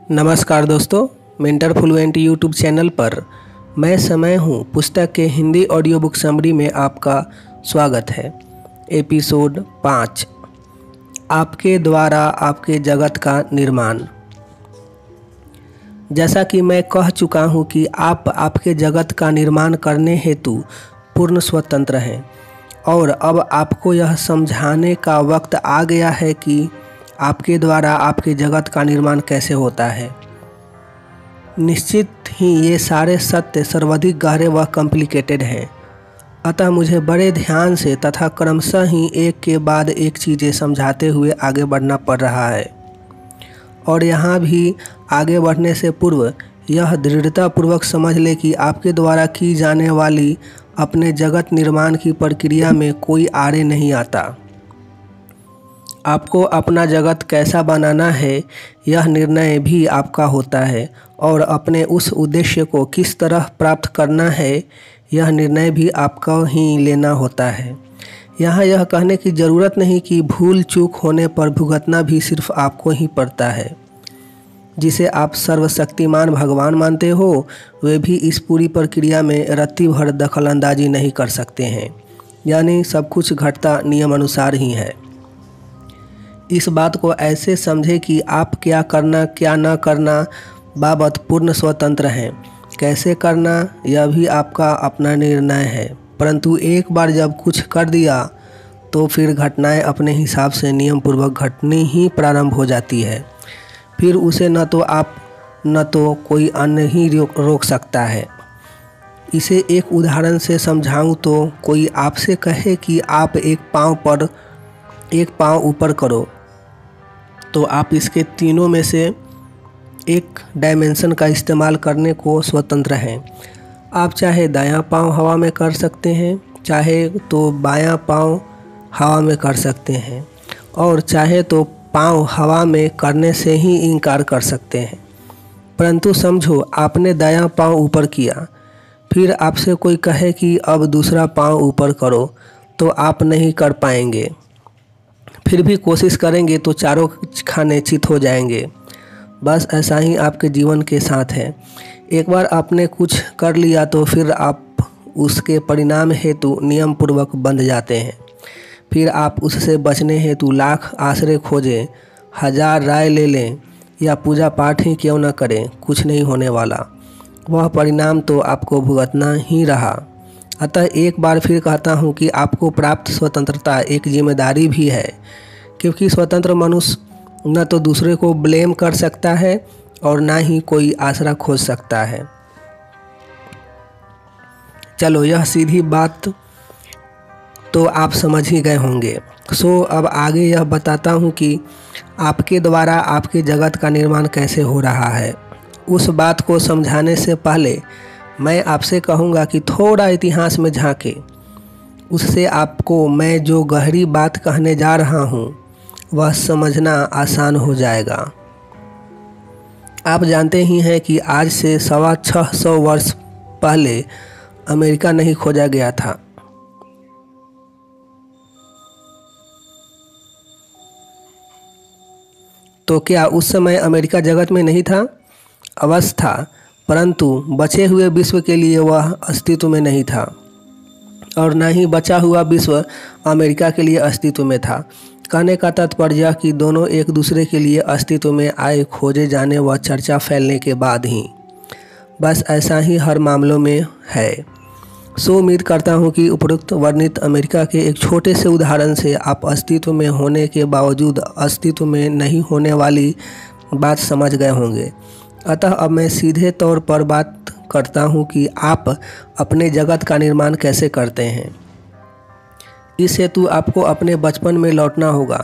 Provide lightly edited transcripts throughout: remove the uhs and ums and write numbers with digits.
नमस्कार दोस्तों, mentor fluent YouTube channel पर मैं समय हूँ पुस्तक के हिंदी ऑडियो बुक समरी में आपका स्वागत है। एपिसोड 5, आपके द्वारा आपके जगत का निर्माण। जैसा कि मैं कह चुका हूँ कि आप आपके जगत का निर्माण करने हेतु पूर्ण स्वतंत्र हैं और अब आपको यह समझाने का वक्त आ गया है कि आपके द्वारा आपके जगत का निर्माण कैसे होता है। निश्चित ही ये सारे सत्य सर्वाधिक गहरे व कॉम्प्लिकेटेड हैं, अतः मुझे बड़े ध्यान से तथा क्रमशः ही एक के बाद एक चीज़ें समझाते हुए आगे बढ़ना पड़ रहा है। और यहाँ भी आगे बढ़ने से पूर्व यह दृढ़तापूर्वक समझ ले कि आपके द्वारा की जाने वाली अपने जगत निर्माण की प्रक्रिया में कोई आड़े नहीं आता। आपको अपना जगत कैसा बनाना है यह निर्णय भी आपका होता है और अपने उस उद्देश्य को किस तरह प्राप्त करना है यह निर्णय भी आपको ही लेना होता है। यहाँ यह कहने की ज़रूरत नहीं कि भूल चूक होने पर भुगतना भी सिर्फ आपको ही पड़ता है। जिसे आप सर्वशक्तिमान भगवान मानते हो वे भी इस पूरी प्रक्रिया में रत्ती भर दखलंदाजी नहीं कर सकते हैं, यानी सब कुछ घटता नियम अनुसार ही है। इस बात को ऐसे समझे कि आप क्या करना क्या न करना बाबत पूर्ण स्वतंत्र हैं। कैसे करना यह भी आपका अपना निर्णय है, परंतु एक बार जब कुछ कर दिया तो फिर घटनाएं अपने हिसाब से नियम पूर्वक घटनी ही प्रारंभ हो जाती है। फिर उसे न तो आप न तो कोई अन्य ही रोक सकता है। इसे एक उदाहरण से समझाऊं तो कोई आपसे कहे कि आप एक पाँव ऊपर करो तो आप इसके तीनों में से एक डायमेंशन का इस्तेमाल करने को स्वतंत्र हैं। आप चाहे दायां पाँव हवा में कर सकते हैं, चाहे तो बायां पाँव हवा में कर सकते हैं और चाहे तो पाँव हवा में करने से ही इनकार कर सकते हैं। परंतु समझो आपने दायां पाँव ऊपर किया, फिर आपसे कोई कहे कि अब दूसरा पाँव ऊपर करो तो आप नहीं कर पाएंगे। फिर भी कोशिश करेंगे तो चारों खाने चित हो जाएंगे। बस ऐसा ही आपके जीवन के साथ है। एक बार आपने कुछ कर लिया तो फिर आप उसके परिणाम हेतु नियम पूर्वक बंध जाते हैं। फिर आप उससे बचने हेतु लाख आश्रय खोजें, 1000 राय ले लें या पूजा पाठ ही क्यों न करें, कुछ नहीं होने वाला। वह परिणाम तो आपको भुगतना ही रहा। अतः एक बार फिर कहता हूँ कि आपको प्राप्त स्वतंत्रता एक जिम्मेदारी भी है, क्योंकि स्वतंत्र मनुष्य न तो दूसरे को ब्लेम कर सकता है और ना ही कोई आसरा खोज सकता है। चलो, यह सीधी बात तो आप समझ ही गए होंगे। अब आगे यह बताता हूँ कि आपके द्वारा आपके जगत का निर्माण कैसे हो रहा है। उस बात को समझाने से पहले मैं आपसे कहूँगा कि थोड़ा इतिहास में झांके। उससे आपको मैं जो गहरी बात कहने जा रहा हूँ वह समझना आसान हो जाएगा। आप जानते ही हैं कि आज से 650 वर्ष पहले अमेरिका नहीं खोजा गया था। तो क्या उस समय अमेरिका जगत में नहीं था? अवश्य था, परंतु बचे हुए विश्व के लिए वह अस्तित्व में नहीं था और न ही बचा हुआ विश्व अमेरिका के लिए अस्तित्व में था। कहने का तात्पर्य यह कि दोनों एक दूसरे के लिए अस्तित्व में आए खोजे जाने व चर्चा फैलने के बाद ही। बस ऐसा ही हर मामलों में है। उम्मीद करता हूँ कि उपरोक्त वर्णित अमेरिका के एक छोटे से उदाहरण से आप अस्तित्व में होने के बावजूद अस्तित्व में नहीं होने वाली बात समझ गए होंगे। अतः अब मैं सीधे तौर पर बात करता हूँ कि आप अपने जगत का निर्माण कैसे करते हैं। इस हेतु आपको अपने बचपन में लौटना होगा।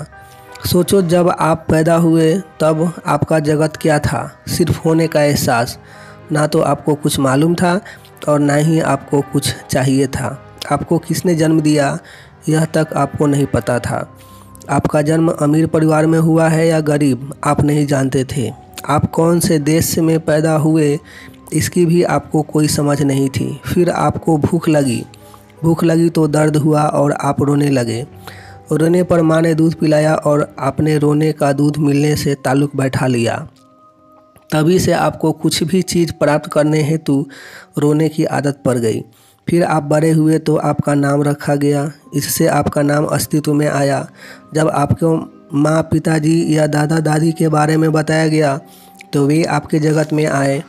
सोचो, जब आप पैदा हुए तब आपका जगत क्या था? सिर्फ होने का एहसास। ना तो आपको कुछ मालूम था और ना ही आपको कुछ चाहिए था। आपको किसने जन्म दिया यह तक आपको नहीं पता था। आपका जन्म अमीर परिवार में हुआ है या गरीब, आप नहीं जानते थे। आप कौन से देश में पैदा हुए इसकी भी आपको कोई समझ नहीं थी। फिर आपको भूख लगी तो दर्द हुआ और आप रोने लगे। रोने पर माँ ने दूध पिलाया और आपने रोने का दूध मिलने से ताल्लुक़ बैठा लिया। तभी से आपको कुछ भी चीज़ प्राप्त करने हेतु रोने की आदत पड़ गई। फिर आप बड़े हुए तो आपका नाम रखा गया, इससे आपका नाम अस्तित्व में आया। जब आपको माँ पिताजी या दादा दादी के बारे में बताया गया तो वे आपके जगत में आए।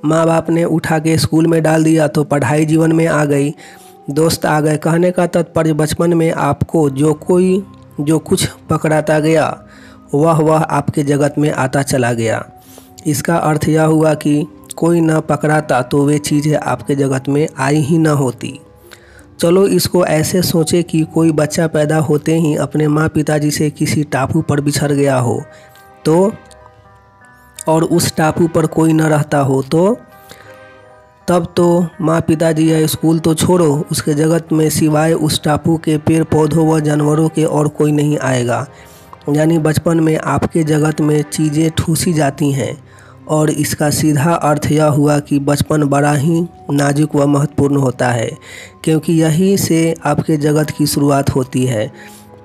माँ बाप ने उठा के स्कूल में डाल दिया तो पढ़ाई जीवन में आ गई, दोस्त आ गए। कहने का तात्पर्य बचपन में आपको जो कुछ पकड़ाता गया वह आपके जगत में आता चला गया। इसका अर्थ यह हुआ कि कोई न पकड़ाता तो वे चीज़ें आपके जगत में आई ही न होती। चलो इसको ऐसे सोचे कि कोई बच्चा पैदा होते ही अपने माँ पिताजी से किसी टापू पर बिछड़ गया हो तो, और उस टापू पर कोई न रहता हो तो तब तो माँ पिताजी या स्कूल तो छोड़ो, उसके जगत में सिवाय उस टापू के पेड़ पौधों व जानवरों के और कोई नहीं आएगा। यानी बचपन में आपके जगत में चीज़ें ठूसी जाती हैं और इसका सीधा अर्थ यह हुआ कि बचपन बड़ा ही नाजुक व महत्वपूर्ण होता है, क्योंकि यहीं से आपके जगत की शुरुआत होती है।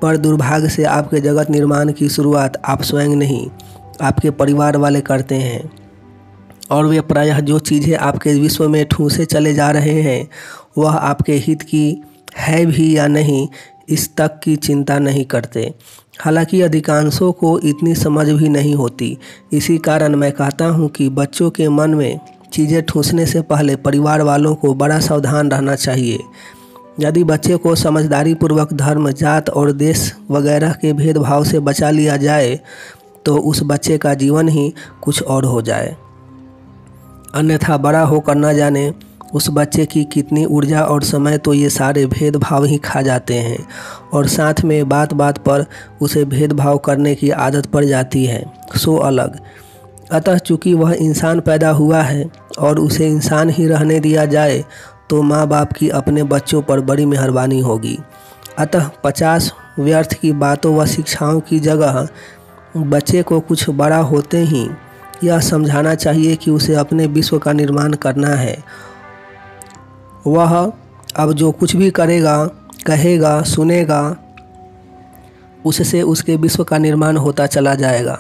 पर दुर्भाग्य से आपके जगत निर्माण की शुरुआत आप स्वयं नहीं, आपके परिवार वाले करते हैं, और वे प्रायः जो चीज़ें आपके विश्व में ठूसे चले जा रहे हैं वह आपके हित की है भी या नहीं, इस तक की चिंता नहीं करते। हालांकि अधिकांशों को इतनी समझ भी नहीं होती। इसी कारण मैं कहता हूँ कि बच्चों के मन में चीज़ें ठूसने से पहले परिवार वालों को बड़ा सावधान रहना चाहिए। यदि बच्चे को समझदारी पूर्वक धर्म, जात और देश वगैरह के भेदभाव से बचा लिया जाए तो उस बच्चे का जीवन ही कुछ और हो जाए। अन्यथा बड़ा होकर न जाने उस बच्चे की कितनी ऊर्जा और समय तो ये सारे भेदभाव ही खा जाते हैं, और साथ में बात बात पर उसे भेदभाव करने की आदत पड़ जाती है, सो अलग। अतः चूँकि वह इंसान पैदा हुआ है और उसे इंसान ही रहने दिया जाए तो माँ बाप की अपने बच्चों पर बड़ी मेहरबानी होगी। अतः 50 व्यर्थ की बातों व शिक्षाओं की जगह बच्चे को कुछ बड़ा होते ही यह समझाना चाहिए कि उसे अपने विश्व का निर्माण करना है। वह अब जो कुछ भी करेगा, कहेगा, सुनेगा, उससे उसके विश्व का निर्माण होता चला जाएगा,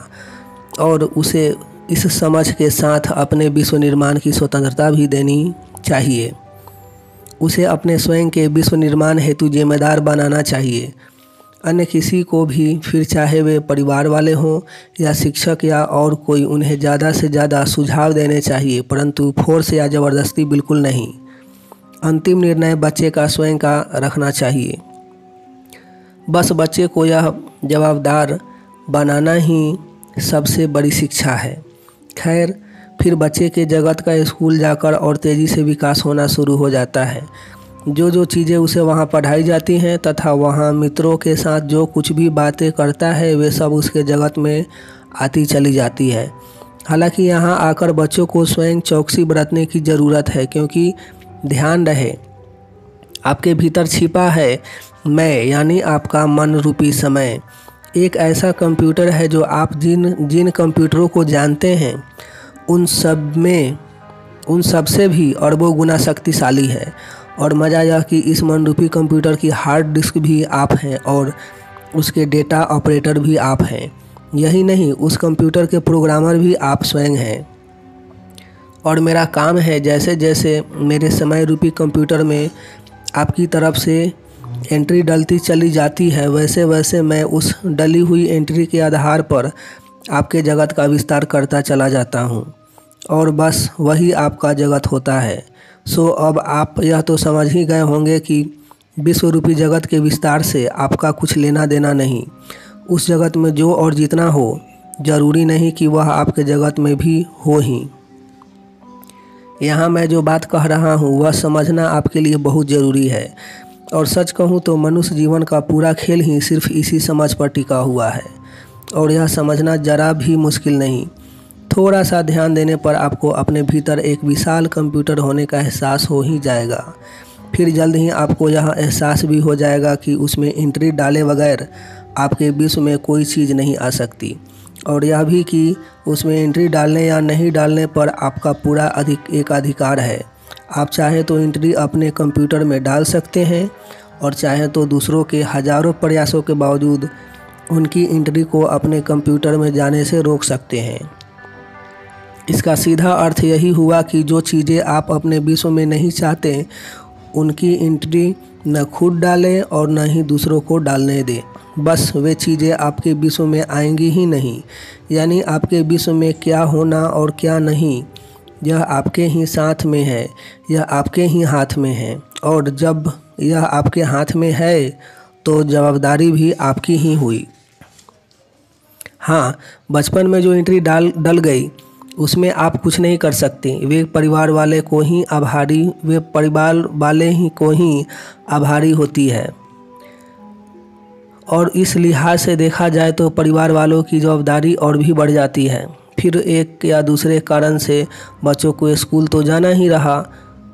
और उसे इस समझ के साथ अपने विश्व निर्माण की स्वतंत्रता भी देनी चाहिए। उसे अपने स्वयं के विश्व निर्माण हेतु जिम्मेदार बनाना चाहिए। अन्य किसी को भी, फिर चाहे वे परिवार वाले हों या शिक्षक या और कोई, उन्हें ज़्यादा से ज़्यादा सुझाव देने चाहिए, परंतु फोर्स या ज़बरदस्ती बिल्कुल नहीं। अंतिम निर्णय बच्चे का स्वयं का रखना चाहिए। बस बच्चे को यह जवाबदार बनाना ही सबसे बड़ी शिक्षा है। खैर, फिर बच्चे के जगत का स्कूल जाकर और तेज़ी से विकास होना शुरू हो जाता है। जो चीज़ें उसे वहाँ पढ़ाई जाती हैं तथा वहाँ मित्रों के साथ जो कुछ भी बातें करता है वे सब उसके जगत में आती चली जाती है। हालांकि यहाँ आकर बच्चों को स्वयं चौकसी बरतने की ज़रूरत है, क्योंकि ध्यान रहे आपके भीतर छिपा है मैं, यानी आपका मन रूपी समय। एक ऐसा कंप्यूटर है जो आप जिन कंप्यूटरों को जानते हैं उन सब से भी अरबों गुना शक्तिशाली है। और मज़ा यह कि इस मन रूपी कंप्यूटर की हार्ड डिस्क भी आप हैं और उसके डेटा ऑपरेटर भी आप हैं। यही नहीं, उस कंप्यूटर के प्रोग्रामर भी आप स्वयं हैं। और मेरा काम है, जैसे जैसे मेरे समय रूपी कंप्यूटर में आपकी तरफ से एंट्री डलती चली जाती है, वैसे वैसे मैं उस डली हुई एंट्री के आधार पर आपके जगत का विस्तार करता चला जाता हूँ, और बस वही आपका जगत होता है। सो अब आप यह तो समझ ही गए होंगे कि विश्व रूपी जगत के विस्तार से आपका कुछ लेना देना नहीं। उस जगत में जो और जितना हो, जरूरी नहीं कि वह आपके जगत में भी हो ही। यहाँ मैं जो बात कह रहा हूँ वह समझना आपके लिए बहुत ज़रूरी है। और सच कहूँ तो मनुष्य जीवन का पूरा खेल ही सिर्फ इसी समझ पर टिका हुआ है, और यह समझना ज़रा भी मुश्किल नहीं। थोड़ा सा ध्यान देने पर आपको अपने भीतर एक विशाल कंप्यूटर होने का एहसास हो ही जाएगा। फिर जल्द ही आपको यह एहसास भी हो जाएगा कि उसमें एंट्री डाले बगैर आपके विश्व में कोई चीज़ नहीं आ सकती, और यह भी कि उसमें एंट्री डालने या नहीं डालने पर आपका पूरा एकाधिकार है। आप चाहे तो एंट्री अपने कंप्यूटर में डाल सकते हैं, और चाहे तो दूसरों के हज़ारों प्रयासों के बावजूद उनकी एंट्री को अपने कंप्यूटर में जाने से रोक सकते हैं। इसका सीधा अर्थ यही हुआ कि जो चीज़ें आप अपने विश्व में नहीं चाहते उनकी एंट्री न खुद डालें और न ही दूसरों को डालने दें। बस वे चीज़ें आपके विश्व में आएंगी ही नहीं। यानी आपके विश्व में क्या होना और क्या नहीं यह आपके ही साथ में है, यह आपके ही हाथ में है। और जब यह आपके हाथ में है तो जवाबदारी भी आपकी ही हुई। हाँ, बचपन में जो एंट्री डल गई उसमें आप कुछ नहीं कर सकते। वे परिवार वाले को ही आभारी होती है। और इस लिहाज से देखा जाए तो परिवार वालों की जवाबदारी और भी बढ़ जाती है। फिर एक या दूसरे कारण से बच्चों को स्कूल तो जाना ही रहा,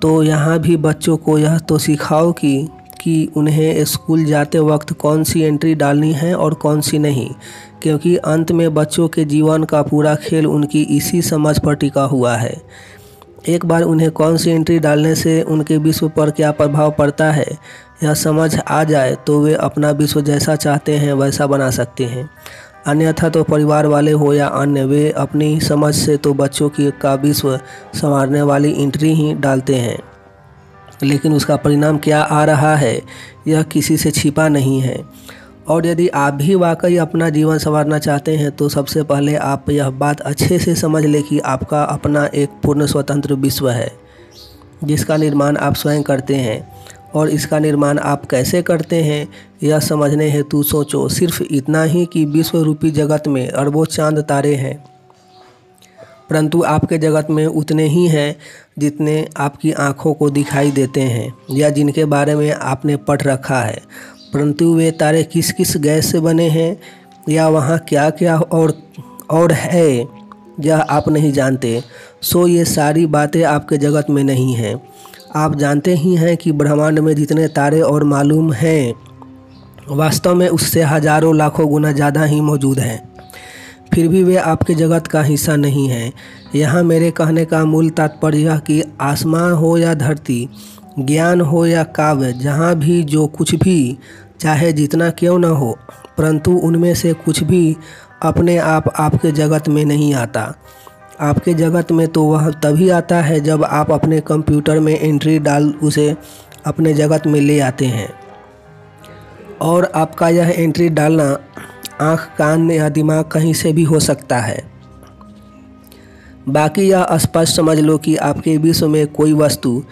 तो यहाँ भी बच्चों को यह तो सिखाओ कि उन्हें स्कूल जाते वक्त कौन सी एंट्री डालनी है और कौन सी नहीं, क्योंकि अंत में बच्चों के जीवन का पूरा खेल उनकी इसी समझ पर टिका हुआ है। एक बार उन्हें कौन सी एंट्री डालने से उनके विश्व पर क्या प्रभाव पड़ता है यह समझ आ जाए तो वे अपना विश्व जैसा चाहते हैं वैसा बना सकते हैं। अन्यथा तो परिवार वाले हो या अन्य, वे अपनी समझ से तो बच्चों का विश्व संवारने वाली एंट्री ही डालते हैं, लेकिन उसका परिणाम क्या आ रहा है यह किसी से छिपा नहीं है। और यदि आप भी वाकई अपना जीवन संवारना चाहते हैं तो सबसे पहले आप यह बात अच्छे से समझ लें कि आपका अपना एक पूर्ण स्वतंत्र विश्व है जिसका निर्माण आप स्वयं करते हैं। और इसका निर्माण आप कैसे करते हैं यह समझने हेतु सोचो सिर्फ इतना ही कि विश्व रूपी जगत में अरबों चांद तारे हैं, परंतु आपके जगत में उतने ही हैं जितने आपकी आँखों को दिखाई देते हैं या जिनके बारे में आपने पढ़ रखा है। परंतु वे तारे किस किस गैस से बने हैं या वहाँ क्या क्या और है यह आप नहीं जानते। सो ये सारी बातें आपके जगत में नहीं हैं। आप जानते ही हैं कि ब्रह्मांड में जितने तारे और मालूम हैं वास्तव में उससे हजारों लाखों गुना ज़्यादा ही मौजूद हैं, फिर भी वे आपके जगत का हिस्सा नहीं हैं। यहाँ मेरे कहने का मूल तात्पर्य यह कि आसमान हो या धरती, ज्ञान हो या काव्य, जहाँ भी जो कुछ भी चाहे जितना क्यों न हो, परंतु उनमें से कुछ भी अपने आप आपके जगत में नहीं आता। आपके जगत में तो वह तभी आता है जब आप अपने कंप्यूटर में एंट्री डाल उसे अपने जगत में ले आते हैं। और आपका यह एंट्री डालना आँख, कान या दिमाग कहीं से भी हो सकता है। बाकी यह स्पष्ट समझ लो कि आपके विश्व में कोई वस्तु,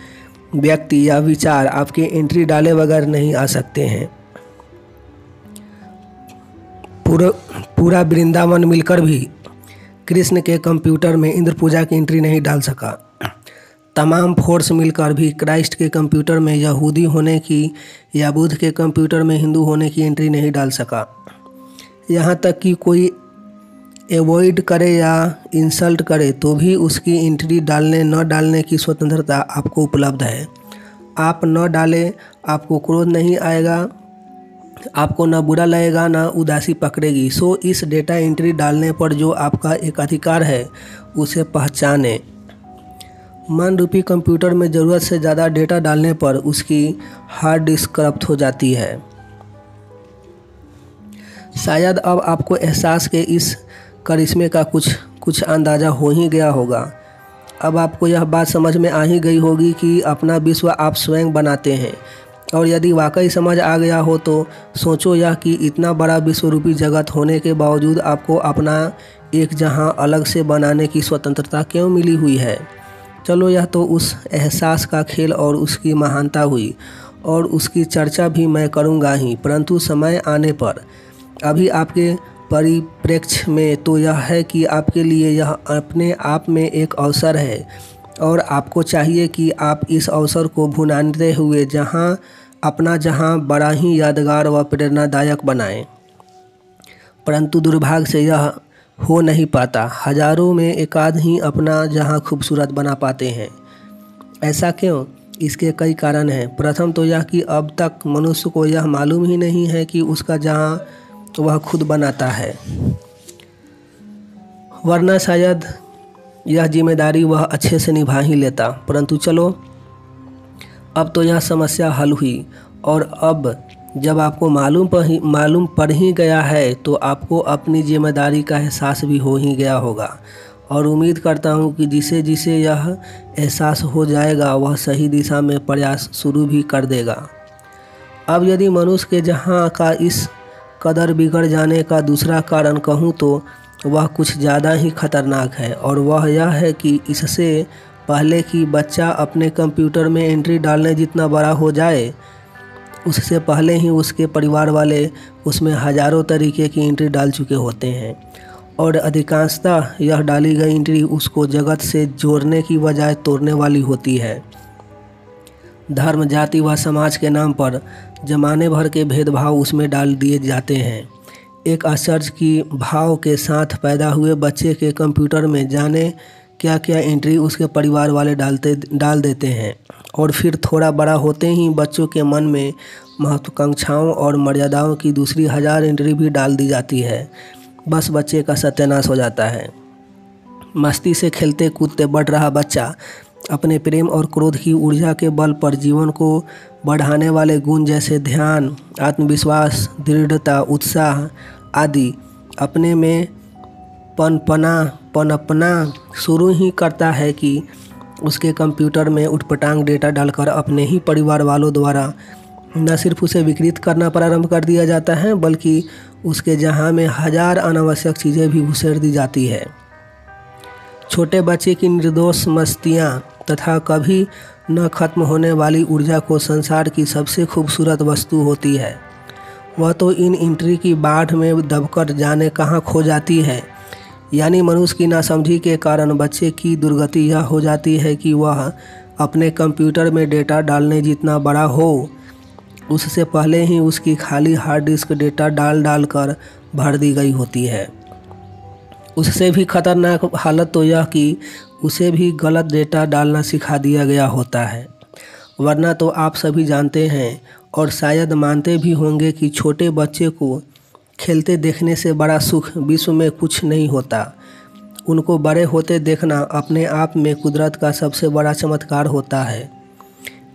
व्यक्ति या विचार आपके एंट्री डाले बगैर नहीं आ सकते हैं। पूरा वृंदावन मिलकर भी कृष्ण के कंप्यूटर में इंद्र पूजा की एंट्री नहीं डाल सका। तमाम फोर्स मिलकर भी क्राइस्ट के कंप्यूटर में यहूदी होने की या बुद्ध के कंप्यूटर में हिंदू होने की एंट्री नहीं डाल सका। यहाँ तक कि कोई एवॉइड करे या इंसल्ट करे तो भी उसकी एंट्री डालने न डालने की स्वतंत्रता आपको उपलब्ध है। आप न डालें, आपको क्रोध नहीं आएगा, आपको न बुरा लगेगा न उदासी पकड़ेगी। सो इस डेटा एंट्री डालने पर जो आपका एक अधिकार है उसे पहचानें। मन रूपी कंप्यूटर में ज़रूरत से ज़्यादा डेटा डालने पर उसकी हार्ड डिस्क करप्ट हो जाती है। शायद अब आपको एहसास के इस करिश्मे का कुछ अंदाज़ा हो ही गया होगा। अब आपको यह बात समझ में आ ही गई होगी कि अपना विश्व आप स्वयं बनाते हैं। और यदि वाकई समझ आ गया हो तो सोचो यह कि इतना बड़ा विश्व रूपी जगत होने के बावजूद आपको अपना एक जहां अलग से बनाने की स्वतंत्रता क्यों मिली हुई है। चलो, यह तो उस एहसास का खेल और उसकी महानता हुई और उसकी चर्चा भी मैं करूँगा ही, परंतु समय आने पर। अभी आपके परिप्रेक्ष्य में तो यह है कि आपके लिए यह अपने आप में एक अवसर है और आपको चाहिए कि आप इस अवसर को भुनाते हुए जहां बड़ा ही यादगार व प्रेरणादायक बनाएं। परंतु दुर्भाग्य से यह हो नहीं पाता। हजारों में एकाध ही अपना जहां खूबसूरत बना पाते हैं। ऐसा क्यों? इसके कई कारण हैं। प्रथम तो यह कि अब तक मनुष्य को यह मालूम ही नहीं है कि उसका जहां वह खुद बनाता है, वरना शायद यह जिम्मेदारी वह अच्छे से निभा ही लेता। परंतु चलो, अब तो यह समस्या हल हुई और अब जब आपको मालूम पड़ ही गया है तो आपको अपनी जिम्मेदारी का एहसास भी हो ही गया होगा। और उम्मीद करता हूँ कि जिसे जिसे यह एहसास हो जाएगा वह सही दिशा में प्रयास शुरू भी कर देगा। अब यदि मनुष्य के जहाँ का इस कदर बिगड़ जाने का दूसरा कारण कहूँ तो वह कुछ ज़्यादा ही खतरनाक है, और वह यह है कि इससे पहले कि बच्चा अपने कंप्यूटर में एंट्री डालने जितना बड़ा हो जाए, उससे पहले ही उसके परिवार वाले उसमें हज़ारों तरीके की एंट्री डाल चुके होते हैं, और अधिकांशतः यह डाली गई एंट्री उसको जगत से जोड़ने की बजाय तोड़ने वाली होती है। धर्म, जाति व समाज के नाम पर जमाने भर के भेदभाव उसमें डाल दिए जाते हैं। एक आश्चर्य की भाव के साथ पैदा हुए बच्चे के कंप्यूटर में जाने क्या क्या एंट्री उसके परिवार वाले डाल देते हैं, और फिर थोड़ा बड़ा होते ही बच्चों के मन में महत्वाकांक्षाओं और मर्यादाओं की दूसरी 1000 एंट्री भी डाल दी जाती है। बस बच्चे का सत्यानाश हो जाता है। मस्ती से खेलते कूदते बढ़ रहा बच्चा अपने प्रेम और क्रोध की ऊर्जा के बल पर जीवन को बढ़ाने वाले गुण जैसे ध्यान, आत्मविश्वास, दृढ़ता, उत्साह आदि अपने में पनपना शुरू ही करता है कि उसके कंप्यूटर में उटपटांग डेटा डालकर अपने ही परिवार वालों द्वारा न सिर्फ उसे विकृत करना प्रारंभ कर दिया जाता है, बल्कि उसके जहां में 1000 अनावश्यक चीज़ें भी घुसेड़ दी जाती है। छोटे बच्चे की निर्दोष मस्तियाँ तथा कभी न खत्म होने वाली ऊर्जा को संसार की सबसे खूबसूरत वस्तु होती है। वह तो इन एंट्री की बाढ़ में दबकर जाने कहाँ खो जाती है। यानी मनुष्य की नासमझी के कारण बच्चे की दुर्गति यह हो जाती है कि वह अपने कंप्यूटर में डेटा डालने जितना बड़ा हो, उससे पहले ही उसकी खाली हार्ड डिस्क डेटा डाल कर भर दी गई होती है। उससे भी खतरनाक हालत तो यह कि उसे भी गलत डेटा डालना सिखा दिया गया होता है। वरना तो आप सभी जानते हैं और शायद मानते भी होंगे कि छोटे बच्चे को खेलते देखने से बड़ा सुख विश्व में कुछ नहीं होता। उनको बड़े होते देखना अपने आप में कुदरत का सबसे बड़ा चमत्कार होता है।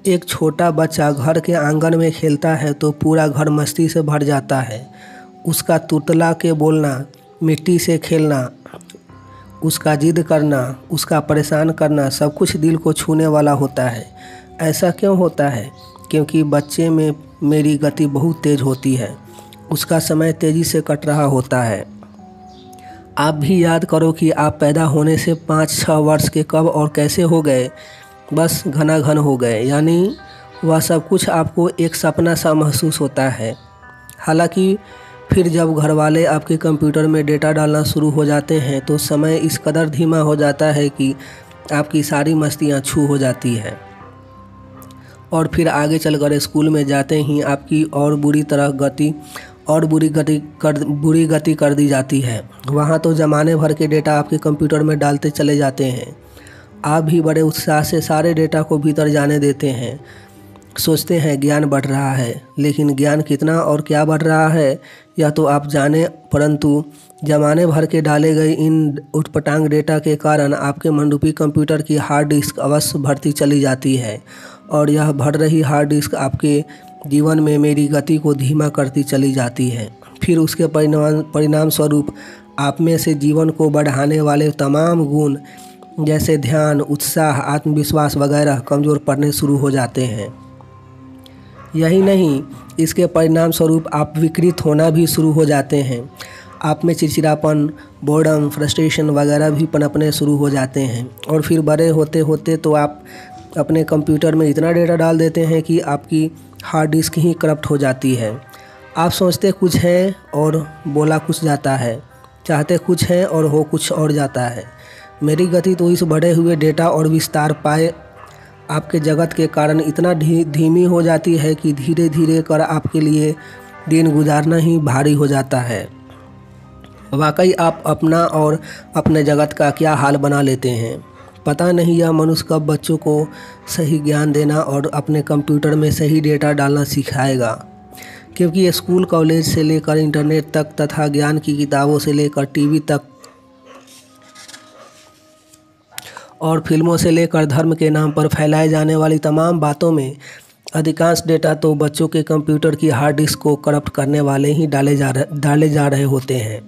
एक छोटा बच्चा घर के आंगन में खेलता है तो पूरा घर मस्ती से भर जाता है। उसका तुतला के बोलना, मिट्टी से खेलना, उसका जिद करना, उसका परेशान करना सब कुछ दिल को छूने वाला होता है। ऐसा क्यों होता है? क्योंकि बच्चे में मेरी गति बहुत तेज़ होती है। उसका समय तेज़ी से कट रहा होता है। आप भी याद करो कि आप पैदा होने से 5-6 वर्ष के कब और कैसे हो गए, बस घनाघन हो गए। यानी वह सब कुछ आपको एक सपना सा महसूस होता है। हालांकि फिर जब घर वाले आपके कंप्यूटर में डेटा डालना शुरू हो जाते हैं तो समय इस कदर धीमा हो जाता है कि आपकी सारी मस्तियाँ छू हो जाती है, और फिर आगे चलकर स्कूल में जाते ही आपकी और बुरी गति कर दी जाती है। वहाँ तो ज़माने भर के डेटा आपके कंप्यूटर में डालते चले जाते हैं। आप भी बड़े उत्साह से सारे डेटा को भीतर जाने देते हैं। सोचते हैं ज्ञान बढ़ रहा है, लेकिन ज्ञान कितना और क्या बढ़ रहा है यह तो आप जाने, परंतु ज़माने भर के डाले गए इन उटपटांग डेटा के कारण आपके मनरूपी कंप्यूटर की हार्ड डिस्क अवश्य भरती चली जाती है, और यह भर रही हार्ड डिस्क आपके जीवन में मेरी गति को धीमा करती चली जाती है। फिर उसके परिणाम स्वरूप आप में से जीवन को बढ़ाने वाले तमाम गुण जैसे ध्यान, उत्साह, आत्मविश्वास वगैरह कमज़ोर पड़ने शुरू हो जाते हैं। यही नहीं, इसके परिणाम स्वरूप आप विकृत होना भी शुरू हो जाते हैं। आप में चिड़चिड़ापन, बोर्डम, फ्रस्ट्रेशन वगैरह भी पनपने शुरू हो जाते हैं, और फिर बड़े होते होते तो आप अपने कंप्यूटर में इतना डेटा डाल देते हैं कि आपकी हार्ड डिस्क ही करप्ट हो जाती है। आप सोचते कुछ है और बोला कुछ जाता है, चाहते कुछ है और हो कुछ और जाता है। मेरी गति तो इस बढ़े हुए डेटा और विस्तार पाए आपके जगत के कारण इतना धीमी हो जाती है कि धीरे धीरे कर आपके लिए दिन गुजारना ही भारी हो जाता है। वाकई आप अपना और अपने जगत का क्या हाल बना लेते हैं। पता नहीं यह मनुष्य कब बच्चों को सही ज्ञान देना और अपने कंप्यूटर में सही डेटा डालना सिखाएगा, क्योंकि स्कूल, कॉलेज से लेकर इंटरनेट तक तथा ज्ञान की किताबों से लेकर टीवी तक और फिल्मों से लेकर धर्म के नाम पर फैलाए जाने वाली तमाम बातों में अधिकांश डेटा तो बच्चों के कंप्यूटर की हार्ड डिस्क को करप्ट करने वाले ही डाले जा रहे होते हैं।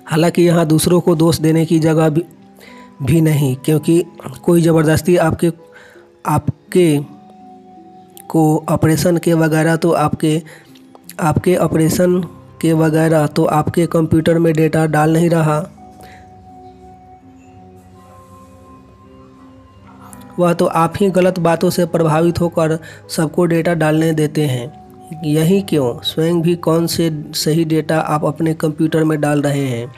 हालांकि यहाँ दूसरों को दोष देने की जगह भी नहीं, क्योंकि कोई ज़बरदस्ती आपके को ऑपरेशन के वगैरह तो आपके ऑपरेशन के वगैरह तो आपके कंप्यूटर में डेटा डाल नहीं रहा। वह तो आप ही गलत बातों से प्रभावित होकर सबको डेटा डालने देते हैं। यही क्यों स्वयं भी कौन से सही डेटा आप अपने कंप्यूटर में डाल रहे हैं,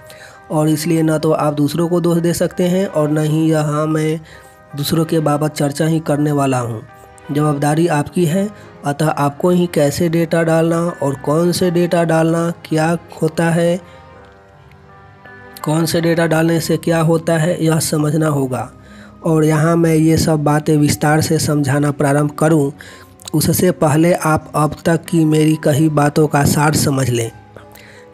और इसलिए न तो आप दूसरों को दोष दे सकते हैं और न ही यहाँ मैं दूसरों के बाबत चर्चा ही करने वाला हूँ। जवाबदारी आपकी है, अतः आपको ही कैसे डेटा डालना और कौन से डेटा डालना क्या होता है, कौन से डेटा डालने से क्या होता है, यह समझना होगा। और यहाँ मैं ये सब बातें विस्तार से समझाना प्रारंभ करूँ, उससे पहले आप अब तक की मेरी कही बातों का सार समझ लें,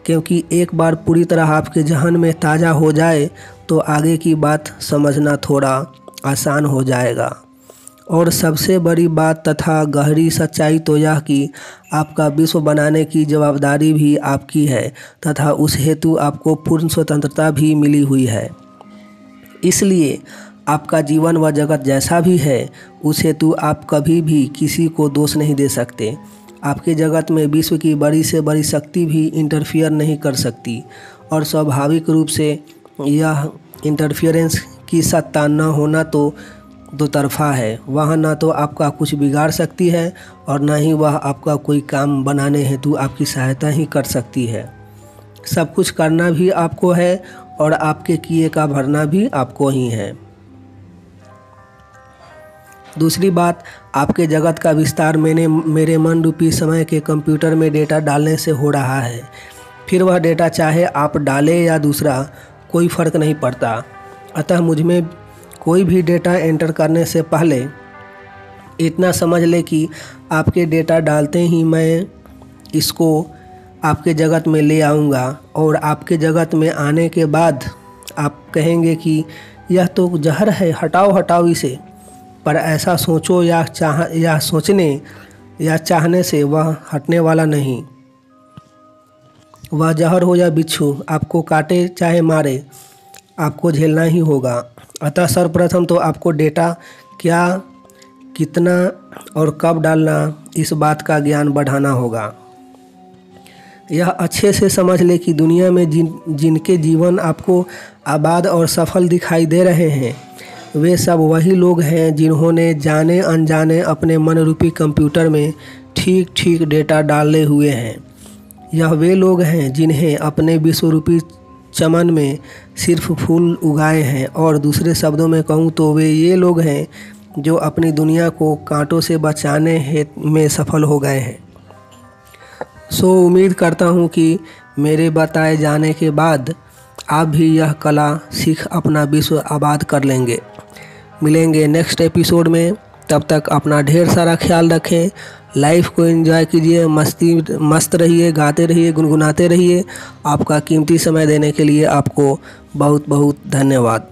क्योंकि एक बार पूरी तरह आपके जहन में ताज़ा हो जाए तो आगे की बात समझना थोड़ा आसान हो जाएगा। और सबसे बड़ी बात तथा गहरी सच्चाई तो यह कि आपका विश्व बनाने की जवाबदारी भी आपकी है तथा उस हेतु आपको पूर्ण स्वतंत्रता भी मिली हुई है। इसलिए आपका जीवन व जगत जैसा भी है, उस हेतु आप कभी भी किसी को दोष नहीं दे सकते। आपके जगत में विश्व की बड़ी से बड़ी शक्ति भी इंटरफियर नहीं कर सकती, और स्वाभाविक रूप से यह इंटरफियरेंस की सत्ता न होना तो दो तरफा है। वह न तो आपका कुछ बिगाड़ सकती है और न ही वह आपका कोई काम बनाने हेतु आपकी सहायता ही कर सकती है। सब कुछ करना भी आपको है और आपके किए का भरना भी आपको ही है। दूसरी बात, आपके जगत का विस्तार मेरे मन रूपी समय के कंप्यूटर में डेटा डालने से हो रहा है। फिर वह डेटा चाहे आप डालें या दूसरा, कोई फ़र्क नहीं पड़ता। अतः मुझमें कोई भी डेटा एंटर करने से पहले इतना समझ ले कि आपके डेटा डालते ही मैं इसको आपके जगत में ले आऊँगा, और आपके जगत में आने के बाद आप कहेंगे कि यह तो जहर है, हटाओ इसे। पर ऐसा सोचो या सोचने या चाहने से वह हटने वाला नहीं। वह जहर हो या बिच्छू, आपको काटे चाहे मारे, आपको झेलना ही होगा। अतः सर्वप्रथम तो आपको डेटा क्या, कितना और कब डालना, इस बात का ज्ञान बढ़ाना होगा। यह अच्छे से समझ ले कि दुनिया में जिनके जीवन आपको आबाद और सफल दिखाई दे रहे हैं, वे सब वही लोग हैं जिन्होंने जाने अनजाने अपने मन रूपी कंप्यूटर में ठीक डेटा डाले हुए हैं। यह वे लोग हैं जिन्हें अपने विश्व रूपी चमन में सिर्फ फूल उगाए हैं, और दूसरे शब्दों में कहूँ तो वे ये लोग हैं जो अपनी दुनिया को कांटों से बचाने में सफल हो गए हैं। सो उम्मीद करता हूँ कि मेरे बताए जाने के बाद आप भी यह कला सीख अपना विश्व आबाद कर लेंगे। मिलेंगे नेक्स्ट एपिसोड में, तब तक अपना ढेर सारा ख्याल रखें। लाइफ को एंजॉय कीजिए, मस्त रहिए, गाते रहिए, गुनगुनाते रहिए। आपका कीमती समय देने के लिए आपको बहुत बहुत धन्यवाद।